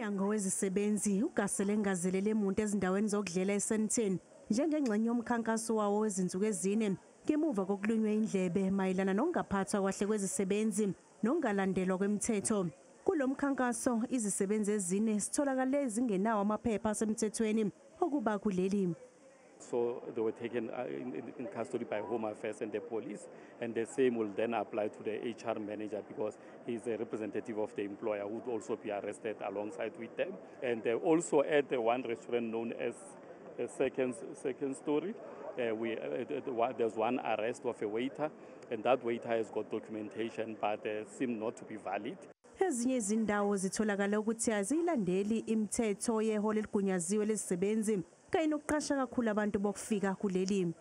UMnyango wezisebenzi ugasele engazelele emuntu ezindaweni zokudlela eSandton njengengxenye yomkhankaso wawo wezinsuku ezine ngemuva kokulunywa indlebe mayelana nokungaphathwa kahle kwezisebenzi nokungalandelwa kwemithetho. Kulo mkhankaso izisebenzi ezine sitholakale zingenawo amaphepha asemthethweni okuba kuleli. So they were taken in custody by Home Affairs and the police, and the same will then apply to the HR manager because he's a representative of the employer who would also be arrested alongside with them. And also at the one restaurant known as Second Story, there's one arrest of a waiter, and that waiter has got documentation but seemed not to be valid. Ezinye izindawo zitholakala ukuthi azilandeli imithetho yeholo eligunyaziwe lezisebenzi kanye nokuqasha kakhulu abantu bokufika kuleli.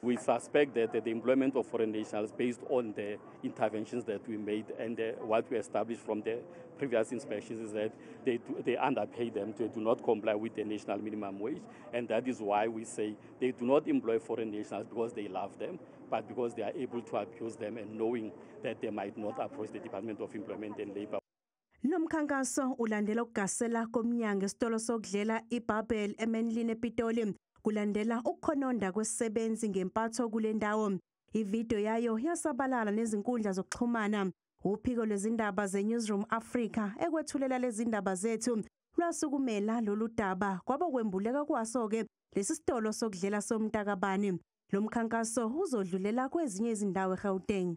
We suspect that the employment of foreign nationals based on the interventions that we made and what we established from the previous inspections is that they underpay them, they do not comply with the national minimum wage, and that is why we say they do not employ foreign nationals because they love them, but because they are able to abuse them and knowing that they might not approach the Department of Employment and Labour. Lo mkhankaso ulandela ukugasela komnyango esitolo sokudlela iBabel eMenlini ePitoli kulandela ukukhononda kwezisebenzi ngempatho kule ndawo. Ividiyo yayo yasabalala nezinkundla zokuxhumana. Uphiko lwezindaba zeNewsroom Africa ekwethulela lezi ndaba zethu lwasukumela lolu daba kwaba kwembuleka kwaso ke lesi sitolo sokudlela soMntakabani. Lo mkhankaso uzodlulela kwezinye izindawo eGauteng.